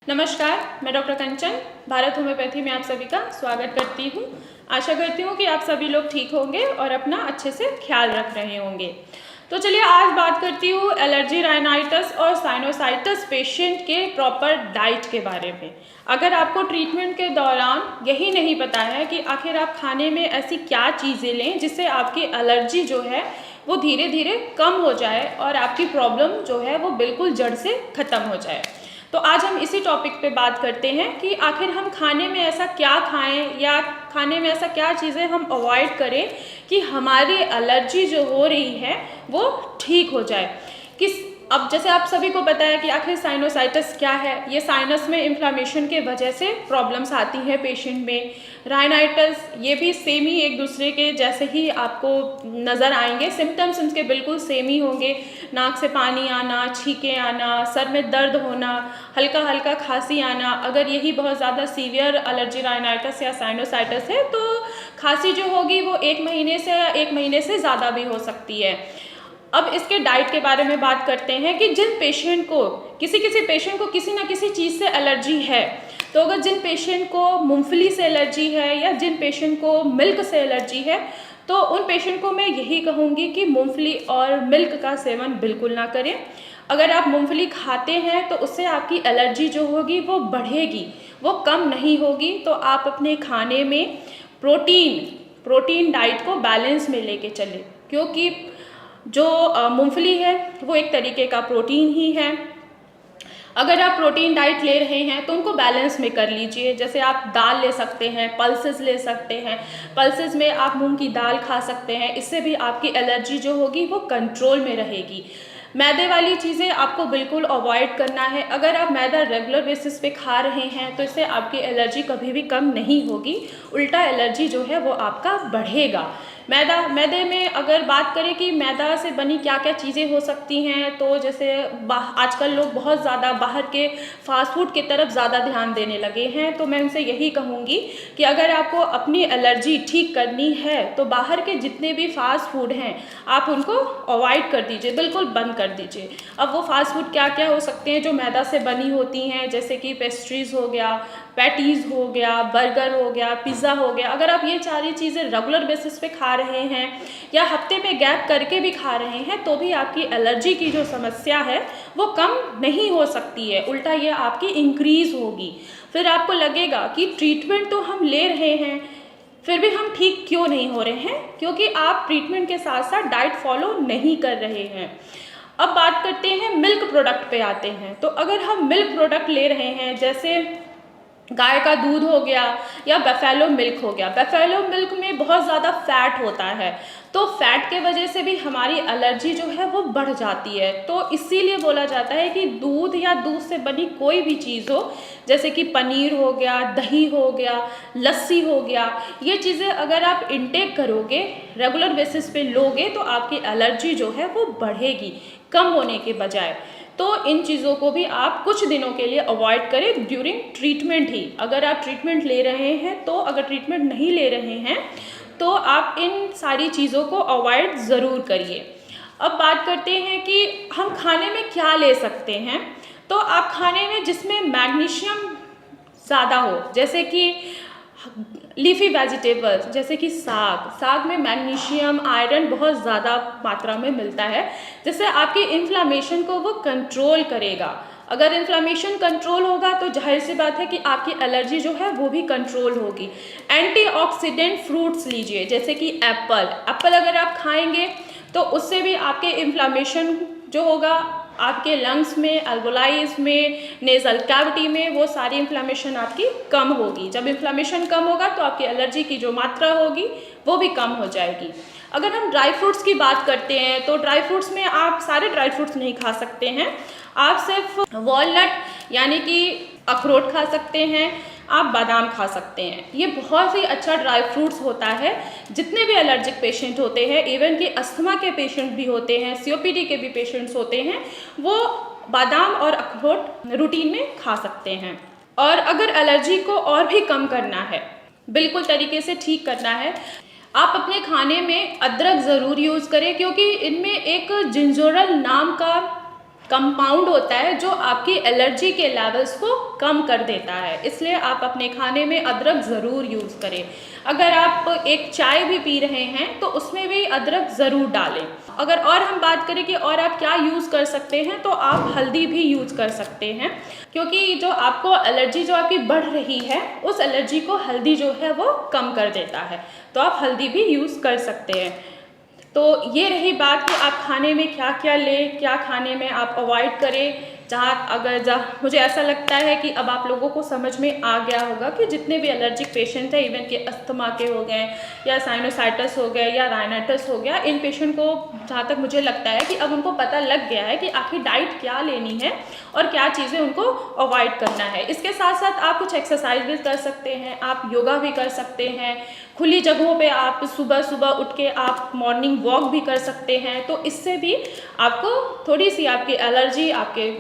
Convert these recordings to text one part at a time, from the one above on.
नमस्कार, मैं डॉक्टर कंचन भारत होम्योपैथी में आप सभी का स्वागत करती हूँ। आशा करती हूँ कि आप सभी लोग ठीक होंगे और अपना अच्छे से ख्याल रख रहे होंगे। तो चलिए आज बात करती हूँ एलर्जी राइनाइटिस और साइनोसाइटिस पेशेंट के प्रॉपर डाइट के बारे में। अगर आपको ट्रीटमेंट के दौरान यही नहीं पता है कि आखिर आप खाने में ऐसी क्या चीज़ें लें जिससे आपकी एलर्जी जो है वो धीरे धीरे कम हो जाए और आपकी प्रॉब्लम जो है वो बिल्कुल जड़ से ख़त्म हो जाए, तो आज हम इसी टॉपिक पे बात करते हैं कि आखिर हम खाने में ऐसा क्या खाएं या खाने में ऐसा क्या चीज़ें हम अवॉइड करें कि हमारी एलर्जी जो हो रही है वो ठीक हो जाए। अब जैसे आप सभी को पता है कि आखिर साइनोसाइटिस क्या है। ये साइनस में इन्फ्लामेशन के वजह से प्रॉब्लम्स आती हैं पेशेंट में। राइनाइटिस ये भी सेम ही एक दूसरे के जैसे ही आपको नज़र आएंगे, सिम्टम्स उनके बिल्कुल सेम ही होंगे। नाक से पानी आना, छींके आना, सर में दर्द होना, हल्का हल्का खांसी आना। अगर यही बहुत ज़्यादा सीवियर एलर्जी राइनाइटिस या साइनोसाइटिस है तो खांसी जो होगी वो 1 महीने से या 1 महीने से ज़्यादा भी हो सकती है। अब इसके डाइट के बारे में बात करते हैं कि जिन पेशेंट को किसी पेशेंट को किसी ना किसी चीज़ से एलर्जी है, तो अगर जिन पेशेंट को मूंगफली से एलर्जी है या जिन पेशेंट को मिल्क से एलर्जी है, तो उन पेशेंट को मैं यही कहूँगी कि मूंगफली और मिल्क का सेवन बिल्कुल ना करें। अगर आप मूंगफली खाते हैं तो उससे आपकी एलर्जी जो होगी वो बढ़ेगी, वो कम नहीं होगी। तो आप अपने खाने में प्रोटीन डाइट को बैलेंस में लेके चलें, क्योंकि जो मूंगफली है वो एक तरीके का प्रोटीन ही है। अगर आप प्रोटीन डाइट ले रहे हैं तो उनको बैलेंस में कर लीजिए। जैसे आप दाल ले सकते हैं, पल्सेस ले सकते हैं, पल्सेस में आप मूंग की दाल खा सकते हैं। इससे भी आपकी एलर्जी जो होगी वो कंट्रोल में रहेगी। मैदे वाली चीज़ें आपको बिल्कुल अवॉइड करना है। अगर आप मैदा रेगुलर बेसिस पे खा रहे हैं तो इससे आपकी एलर्जी कभी भी कम नहीं होगी, उल्टा एलर्जी जो है वो आपका बढ़ेगा। मैदे में अगर बात करें कि मैदा से बनी क्या क्या चीज़ें हो सकती हैं, तो जैसे आजकल लोग बहुत ज़्यादा बाहर के फास्ट फूड की तरफ ज़्यादा ध्यान देने लगे हैं। तो मैं उनसे यही कहूँगी कि अगर आपको अपनी एलर्जी ठीक करनी है तो बाहर के जितने भी फास्ट फूड हैं आप उनको अवॉइड कर दीजिए, बिल्कुल बंद कर दीजिए। अब वो फास्ट फूड क्या क्या हो सकते हैं जो मैदा से बनी होती हैं, जैसे कि पेस्ट्रीज़ हो गया, पैटीज़ हो गया, बर्गर हो गया, पिज़्ज़ा हो गया। अगर आप ये सारी चीज़ें रेगुलर बेसिस पे खा रहे हैं या हफ्ते में गैप करके भी खा रहे हैं तो भी आपकी एलर्जी की जो समस्या है वो कम नहीं हो सकती है, उल्टा ये आपकी इंक्रीज़ होगी। फिर आपको लगेगा कि ट्रीटमेंट तो हम ले रहे हैं फिर भी हम ठीक क्यों नहीं हो रहे हैं, क्योंकि आप ट्रीटमेंट के साथ साथ डाइट फॉलो नहीं कर रहे हैं। अब बात करते हैं मिल्क प्रोडक्ट पे आते हैं। तो अगर हम मिल्क प्रोडक्ट ले रहे हैं, जैसे गाय का दूध हो गया या बफेलो मिल्क हो गया, बफेलो मिल्क में बहुत ज़्यादा फैट होता है, तो फैट के वजह से भी हमारी एलर्जी जो है वो बढ़ जाती है। तो इसीलिए बोला जाता है कि दूध या दूध से बनी कोई भी चीज़ हो, जैसे कि पनीर हो गया, दही हो गया, लस्सी हो गया, ये चीज़ें अगर आप इंटेक करोगे, रेगुलर बेसिस पे लोगे, तो आपकी एलर्जी जो है वो बढ़ेगी कम होने के बजाय। तो इन चीज़ों को भी आप कुछ दिनों के लिए अवॉइड करें ड्यूरिंग ट्रीटमेंट ही। अगर आप ट्रीटमेंट ले रहे हैं तो, अगर ट्रीटमेंट नहीं ले रहे हैं तो आप इन सारी चीज़ों को अवॉइड ज़रूर करिए। अब बात करते हैं कि हम खाने में क्या ले सकते हैं। तो आप खाने में जिसमें मैग्नीशियम ज़्यादा हो, जैसे कि लीफी वेजिटेबल्स, जैसे कि साग में मैग्नीशियम, आयरन बहुत ज़्यादा मात्रा में मिलता है, जिससे आपकी इन्फ्लामेशन को वो कंट्रोल करेगा। अगर इन्फ्लामेशन कंट्रोल होगा तो जाहिर सी बात है कि आपकी एलर्जी जो है वो भी कंट्रोल होगी। एंटीऑक्सीडेंट फ्रूट्स लीजिए, जैसे कि एप्पल अगर आप खाएंगे तो उससे भी आपके इन्फ्लामेशन जो होगा आपके लंग्स में, अल्वोलाइज में, नेजल कैविटी में, वो सारी इन्फ्लामेशन आपकी कम होगी। जब इन्फ्लामेशन कम होगा तो आपकी एलर्जी की जो मात्रा होगी वो भी कम हो जाएगी। अगर हम ड्राई फ्रूट्स की बात करते हैं तो ड्राई फ्रूट्स में आप सारे ड्राई फ्रूट्स नहीं खा सकते हैं, आप सिर्फ वॉलनट यानी कि अखरोट खा सकते हैं, आप बादाम खा सकते हैं। ये बहुत ही अच्छा ड्राई फ्रूट्स होता है। जितने भी एलर्जिक पेशेंट होते हैं, इवन कि अस्थमा के पेशेंट भी होते हैं, सीओपीडी के भी पेशेंट्स होते हैं, वो बादाम और अखरोट रूटीन में खा सकते हैं। और अगर एलर्जी को और भी कम करना है, बिल्कुल तरीके से ठीक करना है, आप अपने खाने में अदरक ज़रूर यूज़ करें, क्योंकि इनमें एक जिंजोरल नाम का कंपाउंड होता है जो आपकी एलर्जी के लेवल्स को कम कर देता है। इसलिए आप अपने खाने में अदरक ज़रूर यूज़ करें। अगर आप एक चाय भी पी रहे हैं तो उसमें भी अदरक ज़रूर डालें। अगर और हम बात करें कि और आप क्या यूज़ कर सकते हैं, तो आप हल्दी भी यूज़ कर सकते हैं, क्योंकि जो आपको एलर्जी जो आपकी बढ़ रही है उस एलर्जी को हल्दी जो है वो कम कर देता है। तो आप हल्दी भी यूज़ कर सकते हैं। तो ये रही बात कि आप खाने में क्या क्या लें, क्या खाने में आप अवॉइड करें। मुझे ऐसा लगता है कि अब आप लोगों को समझ में आ गया होगा कि जितने भी एलर्जिक पेशेंट हैं, इवन के अस्थमा के हो गए या साइनोसाइटिस हो गए या राइनाइटिस हो गया, इन पेशेंट को जहाँ तक मुझे लगता है कि अब उनको पता लग गया है कि आखिर डाइट क्या लेनी है और क्या चीज़ें उनको अवॉइड करना है। इसके साथ साथ आप कुछ एक्सरसाइज भी कर सकते हैं, आप योगा भी कर सकते हैं, खुली जगहों पे आप सुबह सुबह उठ के आप मॉर्निंग वॉक भी कर सकते हैं। तो इससे भी आपको थोड़ी सी आपकी एलर्जी आपके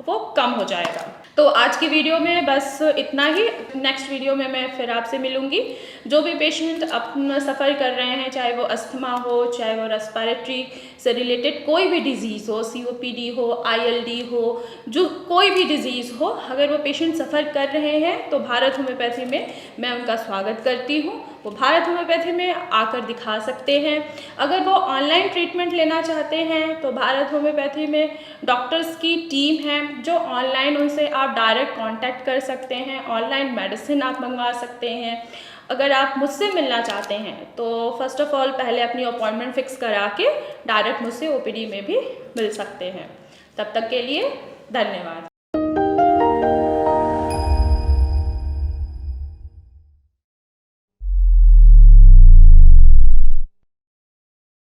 वो कम हो जाएगा। तो आज की वीडियो में बस इतना ही। नेक्स्ट वीडियो में मैं फिर आपसे मिलूँगी। जो भी पेशेंट अपना सफ़र कर रहे हैं, चाहे वो अस्थमा हो, चाहे वो रेस्पिरेटरी से रिलेटेड कोई भी डिज़ीज़ हो, COPD हो, ILD हो, जो कोई भी डिज़ीज़ हो, अगर वो पेशेंट सफ़र कर रहे हैं तो भारत होम्योपैथी में मैं उनका स्वागत करती हूँ। वो भारत होम्योपैथी में आकर दिखा सकते हैं। अगर वो ऑनलाइन ट्रीटमेंट लेना चाहते हैं तो भारत होम्योपैथी में डॉक्टर्स की टीम है जो ऑनलाइन, उनसे आप डायरेक्ट कांटेक्ट कर सकते हैं। ऑनलाइन मेडिसिन आप मंगवा सकते हैं। अगर आप मुझसे मिलना चाहते हैं तो फर्स्ट ऑफ ऑल पहले अपनी अपॉइंटमेंट फिक्स करा के डायरेक्ट मुझसे OPD में भी मिल सकते हैं। तब तक के लिए धन्यवाद।